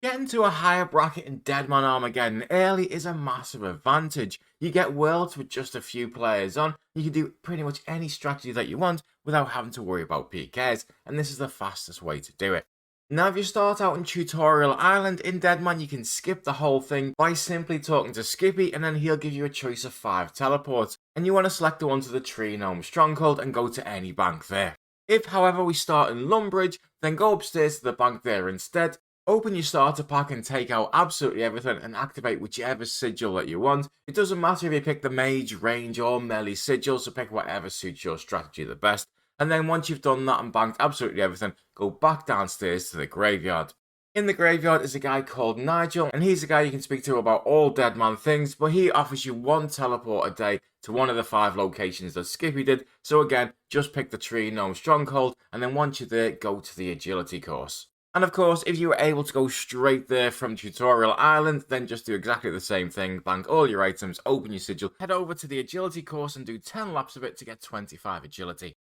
Getting to a higher bracket in Deadman Armageddon early is a massive advantage. You get worlds with just a few players on, you can do pretty much any strategy that you want without having to worry about PKs, and this is the fastest way to do it. Now if you start out in Tutorial Island in Deadman, you can skip the whole thing by simply talking to Skippy, and then he'll give you a choice of 5 teleports, and you want to select the one to the Tree Gnome Stronghold and go to any bank there. If however we start in Lumbridge, then go upstairs to the bank there instead. Open your starter pack and take out absolutely everything and activate whichever sigil that you want. It doesn't matter if you pick the mage, range or melee sigil, so pick whatever suits your strategy the best. And then once you've done that and banked absolutely everything, go back downstairs to the graveyard. In the graveyard is a guy called Nigel, and he's the guy you can speak to about all Deadman things, but he offers you 1 teleport a day to one of the 5 locations that Skippy did. So again, just pick the Tree Gnome Stronghold, and then once you're there, go to the agility course. And of course, if you were able to go straight there from Tutorial Island, then just do exactly the same thing. Bank all your items, open your sigil, head over to the agility course and do 10 laps of it to get 25 agility.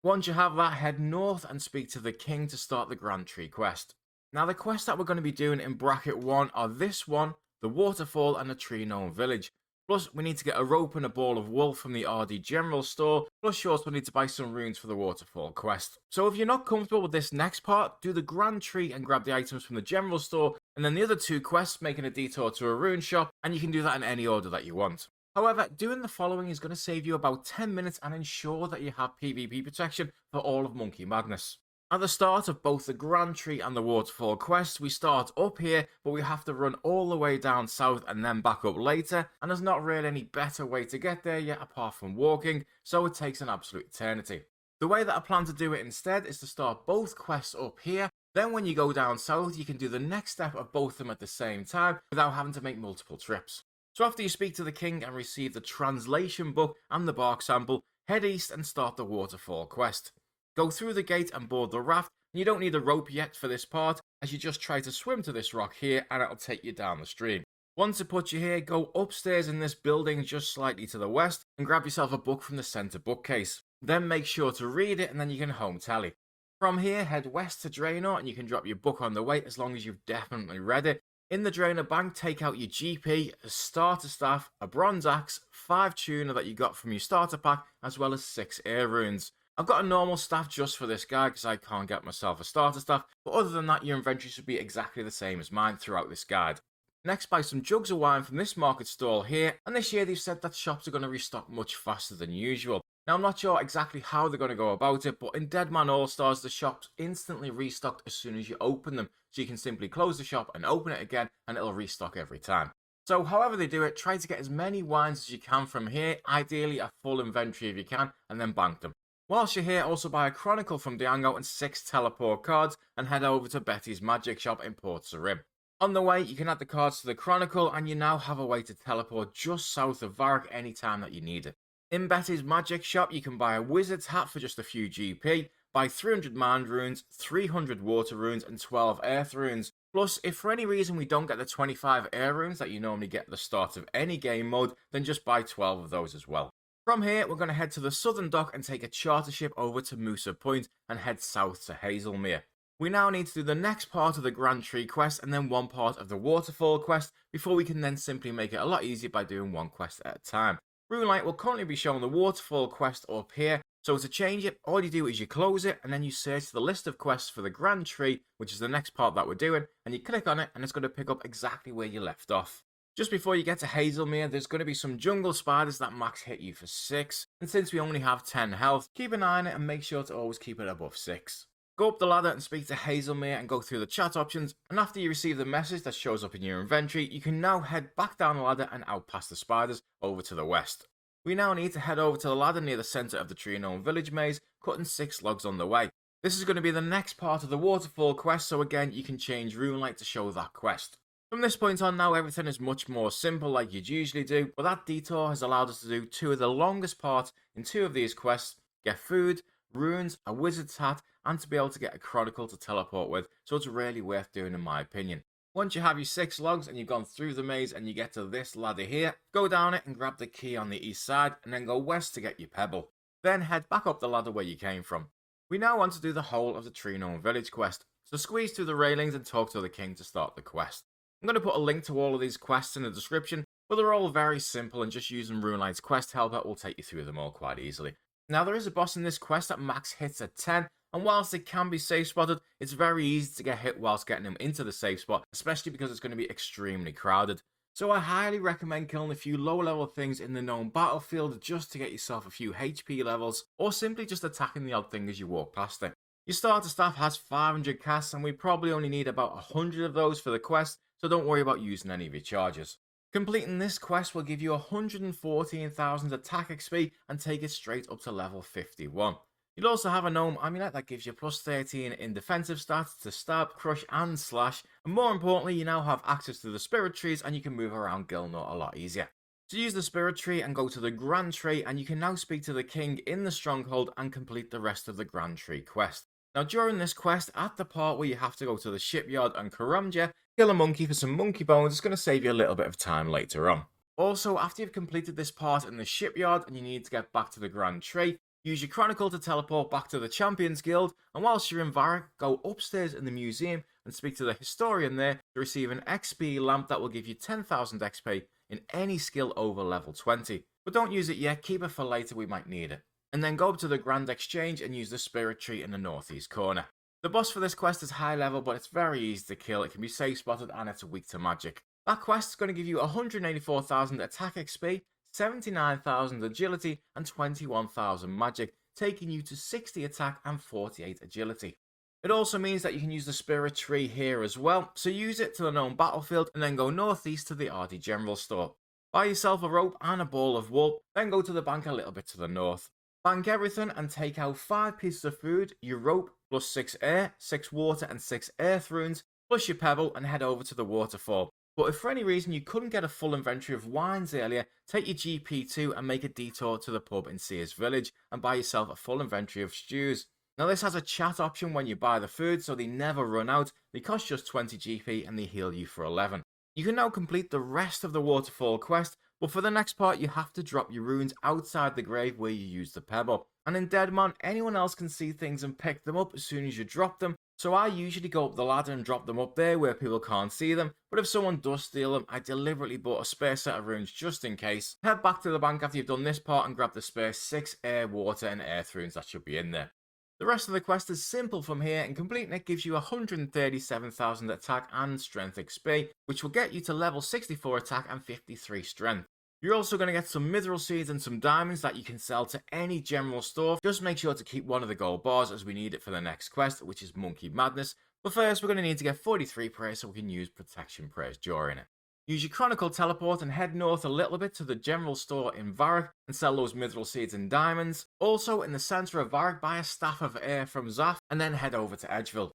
Once you have that, head north and speak to the king to start the Grand Tree quest. Now the quests that we're going to be doing in bracket 1 are this one, the Waterfall and the Tree Gnome Village. Plus, we need to get a rope and a ball of wool from the RD General Store. Plus, you also need to buy some runes for the Waterfall quest. So if you're not comfortable with this next part, do the Grand Tree and grab the items from the General Store. And then the other 2 quests, making a detour to a rune shop. And you can do that in any order that you want. However, doing the following is going to save you about 10 minutes and ensure that you have PvP protection for all of Monkey Madness. At the start of both the Grand Tree and the Waterfall quest, we start up here, but we have to run all the way down south and then back up later, and there's not really any better way to get there yet apart from walking, so it takes an absolute eternity. The way that I plan to do it instead is to start both quests up here, then when you go down south, you can do the next step of both of them at the same time without having to make multiple trips. So after you speak to the king and receive the translation book and the bark sample, head east and start the Waterfall quest. Go through the gate and board the raft, and you don't need a rope yet for this part, as you just try to swim to this rock here and it'll take you down the stream. Once it puts you here, go upstairs in this building just slightly to the west and grab yourself a book from the centre bookcase. Then make sure to read it and then you can home tally. From here, head west to Draenor and you can drop your book on the way as long as you've definitely read it. In the Draenor bank, take out your GP, a starter staff, a bronze axe, 5 tuner that you got from your starter pack, as well as 6 air runes. I've got a normal staff just for this guy because I can't get myself a starter staff, but other than that your inventory should be exactly the same as mine throughout this guide. Next, buy some jugs of wine from this market stall here, and this year they've said that shops are going to restock much faster than usual. Now I'm not sure exactly how they're going to go about it, but in Deadman All-Stars the shops instantly restocked as soon as you open them, so you can simply close the shop and open it again and it'll restock every time. So however they do it, try to get as many wines as you can from here, ideally a full inventory if you can, and then bank them. Whilst you're here, also buy a Chronicle from Diango and 6 teleport cards and head over to Betty's Magic Shop in Port Sarim. On the way, you can add the cards to the Chronicle and you now have a way to teleport just south of Varrock anytime that you need it. In Betty's Magic Shop, you can buy a Wizard's Hat for just a few GP, buy 300 Mind Runes, 300 Water Runes and 12 Earth Runes. Plus, if for any reason we don't get the 25 Air Runes that you normally get at the start of any game mode, then just buy 12 of those as well. From here, we're going to head to the southern dock and take a charter ship over to Moosa Point and head south to Hazelmere. We now need to do the next part of the Grand Tree quest and then one part of the Waterfall quest before we can then simply make it a lot easier by doing one quest at a time. Runelight will currently be showing the Waterfall quest up here, so to change it, all you do is you close it and then you search the list of quests for the Grand Tree, which is the next part that we're doing, and you click on it and it's going to pick up exactly where you left off. Just before you get to Hazelmere, there's going to be some jungle spiders that max hit you for 6, and since we only have 10 health, keep an eye on it and make sure to always keep it above 6. Go up the ladder and speak to Hazelmere and go through the chat options, and after you receive the message that shows up in your inventory, you can now head back down the ladder and out past the spiders over to the west. We now need to head over to the ladder near the centre of the Tree Gnome Village maze, cutting 6 logs on the way. This is going to be the next part of the Waterfall quest, so again you can change Runelight to show that quest. From this point on now, everything is much more simple like you'd usually do, but that detour has allowed us to do 2 of the longest parts in 2 of these quests, get food, runes, a wizard's hat, and to be able to get a chronicle to teleport with, so it's really worth doing in my opinion. Once you have your 6 logs and you've gone through the maze and you get to this ladder here, go down it and grab the key on the east side and then go west to get your pebble. Then head back up the ladder where you came from. We now want to do the whole of the Tree Gnome Village quest, So squeeze through the railings and talk to the king to start the quest. I'm going to put a link to all of these quests in the description, but they're all very simple and just using RuneLite's quest helper will take you through them all quite easily. Now there is a boss in this quest that max hits at 10, and whilst it can be safe spotted, it's very easy to get hit whilst getting him into the safe spot, especially because it's going to be extremely crowded. So I highly recommend killing a few low level things in the known battlefield just to get yourself a few HP levels, or simply just attacking the odd thing as you walk past it. Your starter staff has 500 casts and we probably only need about 100 of those for the quest, so don't worry about using any of your charges. Completing this quest will give you 114,000 attack XP and take it straight up to level 51. You'll also have a gnome amulet that gives you plus 13 in defensive stats to stab, crush and slash, and more importantly you now have access to the spirit trees and you can move around Gilnor a lot easier. So use the spirit tree and go to the Grand Tree and you can now speak to the king in the stronghold and complete the rest of the Grand Tree quest. Now during this quest, at the part where you have to go to the shipyard and Karamja, kill a monkey for some monkey bones, it's going to save you a little bit of time later on. Also, after you've completed this part in the shipyard and you need to get back to the Grand Tree, use your Chronicle to teleport back to the Champions Guild, and whilst you're in Varrock, go upstairs in the museum and speak to the Historian there to receive an XP lamp that will give you 10,000 XP in any skill over level 20. But don't use it yet, keep it for later, we might need it. And then go up to the Grand Exchange and use the Spirit Tree in the northeast corner. The boss for this quest is high level, but it's very easy to kill, it can be safe spotted and it's weak to magic. That quest is going to give you 184,000 attack XP, 79,000 agility and 21,000 magic, taking you to 60 attack and 48 agility. It also means that you can use the Spirit Tree here as well, so use it to the known battlefield and then go northeast to the RD General Store. Buy yourself a rope and a ball of wool, then go to the bank a little bit to the north. Bank everything and take out 5 pieces of food, your rope, plus 6 air, 6 water and 6 earth runes, plus your pebble and head over to the Waterfall. But if for any reason you couldn't get a full inventory of wines earlier, take your GP2 and make a detour to the pub in Sears Village and buy yourself a full inventory of stews. Now this has a chat option when you buy the food, so they never run out, they cost just 20 GP and they heal you for 11. You can now complete the rest of the Waterfall quest, but for the next part you have to drop your runes outside the grave where you used the pebble. And in Deadman, anyone else can see things and pick them up as soon as you drop them, so I usually go up the ladder and drop them up there where people can't see them, but if someone does steal them, I deliberately bought a spare set of runes just in case. Head back to the bank after you've done this part and grab the spare 6 air, water and earth runes that should be in there. The rest of the quest is simple from here, and completing it gives you 137,000 attack and strength XP, which will get you to level 64 attack and 53 strength. You're also going to get some mithril seeds and some diamonds that you can sell to any general store. Just make sure to keep one of the gold bars as we need it for the next quest, which is Monkey Madness. But first we're going to need to get 43 prayers so we can use protection prayers during it. Use your Chronicle teleport and head north a little bit to the general store in Varrock and sell those mithril seeds and diamonds. Also in the centre of Varrock, buy a staff of air from Zaf and then head over to Edgeville.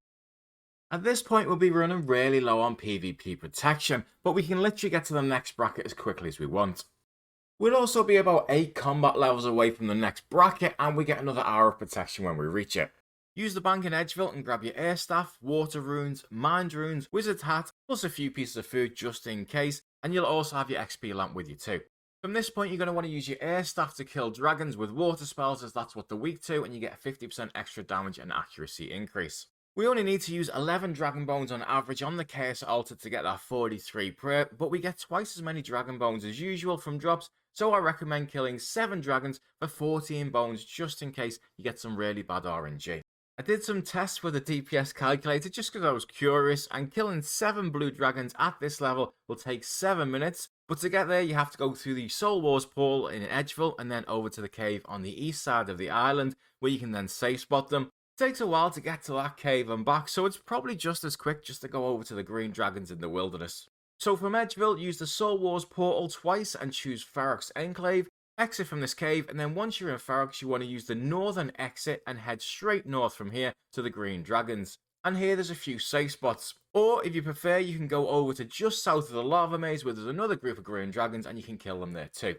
At this point we'll be running really low on PvP protection, but we can literally get to the next bracket as quickly as we want. We'll also be about 8 combat levels away from the next bracket and we get another hour of protection when we reach it. Use the bank in Edgeville and grab your air staff, water runes, mind runes, wizard's hat, plus a few pieces of food just in case, and you'll also have your XP lamp with you too. From this point you're going to want to use your air staff to kill dragons with water spells as that's what they're weak to, and you get a 50% extra damage and accuracy increase. We only need to use 11 dragon bones on average on the chaos altar to get that 43 prayer, but we get twice as many dragon bones as usual from drops, so I recommend killing 7 dragons for 14 bones just in case you get some really bad RNG. I did some tests with a DPS calculator just because I was curious, and killing 7 blue dragons at this level will take 7 minutes, but to get there you have to go through the Soul Wars portal in Edgeville and then over to the cave on the east side of the island where you can then safe spot them. It takes a while to get to that cave and back, so it's probably just as quick just to go over to the green dragons in the wilderness. So from Edgeville, use the Soul Wars portal twice and choose Ferox Enclave, exit from this cave, and then once you're in Ferox you want to use the northern exit and head straight north from here to the green dragons. And here there's a few safe spots. Or if you prefer you can go over to just south of the lava maze where there's another group of green dragons and you can kill them there too.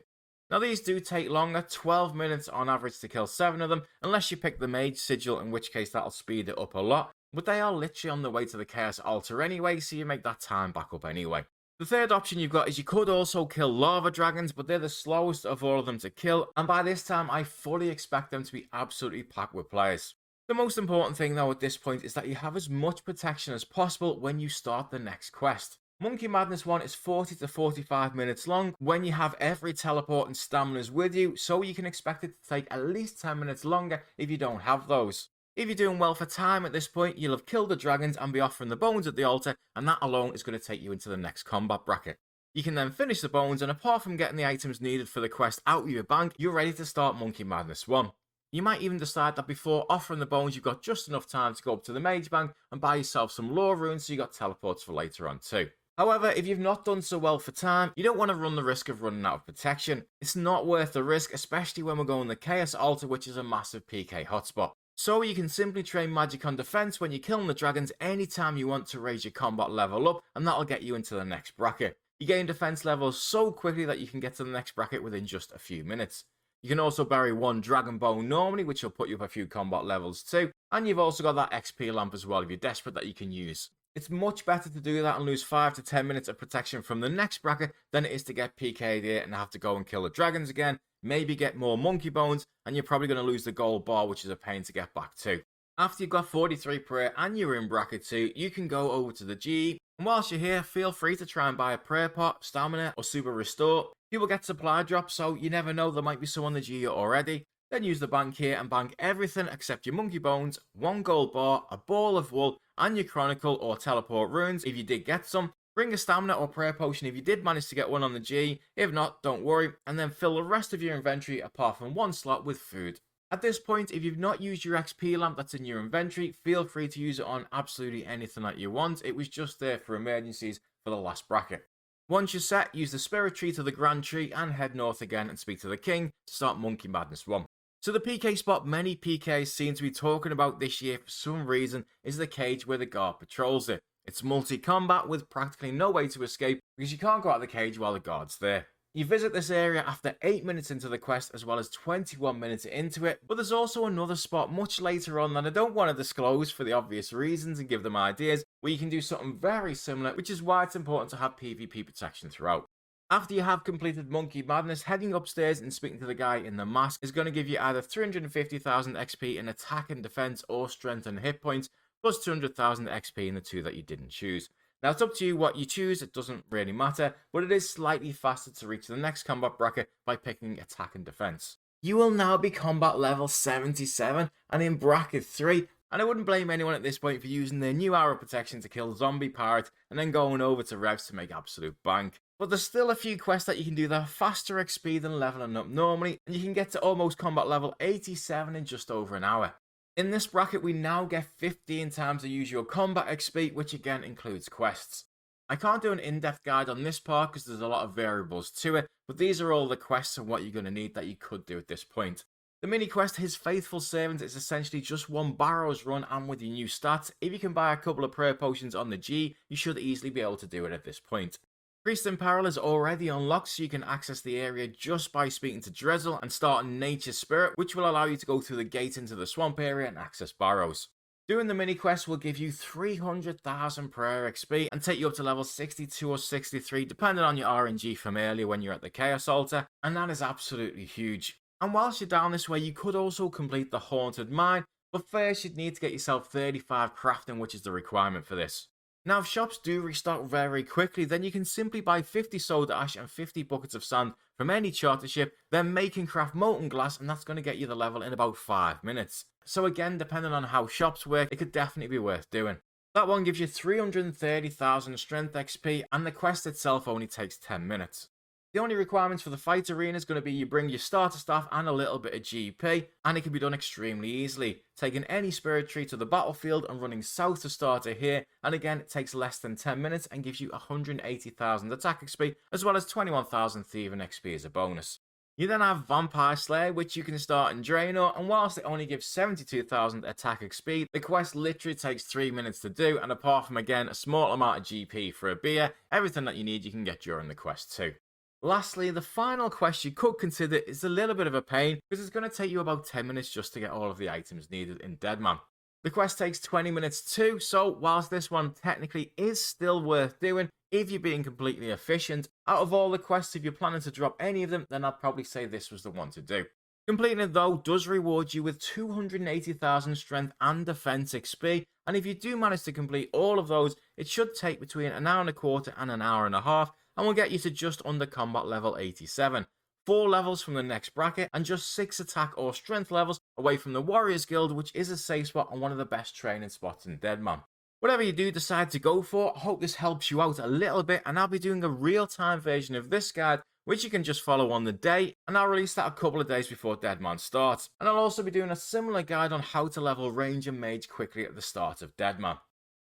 Now these do take longer, 12 minutes on average to kill 7 of them, unless you pick the Mage Sigil, in which case that'll speed it up a lot, but they are literally on the way to the Chaos Altar anyway, so you make that time back up anyway. The third option you've got is you could also kill lava dragons, but they're the slowest of all of them to kill, and by this time I fully expect them to be absolutely packed with players. The most important thing though at this point is that you have as much protection as possible when you start the next quest. Monkey Madness 1 is 40 to 45 minutes long when you have every teleport and stamina's with you, so you can expect it to take at least 10 minutes longer if you don't have those. If you're doing well for time at this point, you'll have killed the dragons and be offering the bones at the altar, and that alone is going to take you into the next combat bracket. You can then finish the bones, and apart from getting the items needed for the quest out of your bank, you're ready to start Monkey Madness 1. You might even decide that before offering the bones, you've got just enough time to go up to the mage bank and buy yourself some lore runes so you got teleports for later on too. However, if you've not done so well for time, you don't want to run the risk of running out of protection. It's not worth the risk, especially when we're going the Chaos Altar, which is a massive PK hotspot. So you can simply train magic on defense when you're killing the dragons anytime you want to raise your combat level up, and that'll get you into the next bracket. You gain defense levels so quickly that you can get to the next bracket within just a few minutes. You can also bury one dragon bone normally, which will put you up a few combat levels too, and you've also got that XP lamp as well if you're desperate that you can use. It's much better to do that and lose 5 to 10 minutes of protection from the next bracket than it is to get PK'd here and have to go and kill the dragons again, maybe get more monkey bones, and you're probably going to lose the gold bar, which is a pain to get back to. After you've got 43 prayer and you're in bracket 2, you can go over to the G, and whilst you're here, feel free to try and buy a prayer pot, stamina, or super restore. You will get supply drops, so you never know, there might be some on the G already. Then use the bank here and bank everything except your monkey bones, 1 gold bar, a ball of wool, and your chronicle or teleport runes if you did get some. Bring a stamina or prayer potion if you did manage to get one on the G. If not, don't worry, and then fill the rest of your inventory apart from 1 slot with food. At this point, if you've not used your XP lamp that's in your inventory, feel free to use it on absolutely anything that you want. It was just there for emergencies for the last bracket. Once you're set, use the spirit tree to the Grand Tree and head north again and speak to the King to start Monkey Madness 1. So the PK spot many PKs seem to be talking about this year for some reason is the cage where the guard patrols it. It's multi-combat with practically no way to escape because you can't go out of the cage while the guard's there. You visit this area after 8 minutes into the quest as well as 21 minutes into it, but there's also another spot much later on that I don't want to disclose for the obvious reasons and give them ideas, where you can do something very similar, which is why it's important to have PvP protection throughout. After you have completed Monkey Madness, heading upstairs and speaking to the guy in the mask is going to give you either 350,000 XP in attack and defense or strength and hit points, plus 200,000 XP in the 2 that you didn't choose. Now it's up to you what you choose, it doesn't really matter, but it is slightly faster to reach the next combat bracket by picking attack and defense. You will now be combat level 77 and in bracket 3, and I wouldn't blame anyone at this point for using their new arrow protection to kill zombie pirates and then going over to revs to make absolute bank. But there's still a few quests that you can do that are faster XP than leveling up normally, and you can get to almost combat level 87 in just over an hour. In this bracket, we now get 15 times the usual combat XP, which again includes quests. I can't do an in-depth guide on this part because there's a lot of variables to it, but these are all the quests and what you're going to need that you could do at this point. The mini quest, His Faithful Servant, is essentially just 1 Barrows run, and with your new stats, if you can buy a couple of prayer potions on the G, you should easily be able to do it at this point. Priest in Peril is already unlocked, so you can access the area just by speaking to Drizzle and starting Nature's Spirit, which will allow you to go through the gate into the swamp area and access Barrows. Doing the mini quest will give you 300,000 prayer XP and take you up to level 62 or 63, depending on your RNG from earlier when you're at the Chaos Altar, and that is absolutely huge. And whilst you're down this way, you could also complete the Haunted Mine, but first you'd need to get yourself 35 crafting, which is the requirement for this. Now, if shops do restock very quickly, then you can simply buy 50 soda ash and 50 buckets of sand from any charter ship, then make and craft molten glass, and that's going to get you the level in about 5 minutes. So again, depending on how shops work, it could definitely be worth doing. That one gives you 330,000 strength XP, and the quest itself only takes 10 minutes. The only requirements for the fight arena is going to be you bring your starter staff and a little bit of GP, and it can be done extremely easily. Taking any spirit tree to the battlefield and running south to starter here, and again it takes less than 10 minutes and gives you 180,000 attack XP as well as 21,000 thieving XP as a bonus. You then have Vampire Slayer, which you can start in Draenor, and whilst it only gives 72,000 attack XP, the quest literally takes 3 minutes to do, and apart from again a small amount of GP for a beer, everything that you need you can get during the quest too. Lastly, the final quest you could consider is a little bit of a pain because it's going to take you about 10 minutes just to get all of the items needed in Deadman. The quest takes 20 minutes too, so whilst this one technically is still worth doing, if you're being completely efficient, out of all the quests, if you're planning to drop any of them, then I'd probably say this was the one to do. Completing it though does reward you with 280,000 strength and defense XP, and if you do manage to complete all of those, it should take between an hour and a quarter and an hour and a half, and will get you to just under combat level 87. 4 levels from the next bracket, and just 6 attack or strength levels away from the Warriors Guild, which is a safe spot and one of the best training spots in Deadman. Whatever you do decide to go for, I hope this helps you out a little bit, and I'll be doing a real-time version of this guide, which you can just follow on the day, and I'll release that a couple of days before Deadman starts. And I'll also be doing a similar guide on how to level range and mage quickly at the start of Deadman.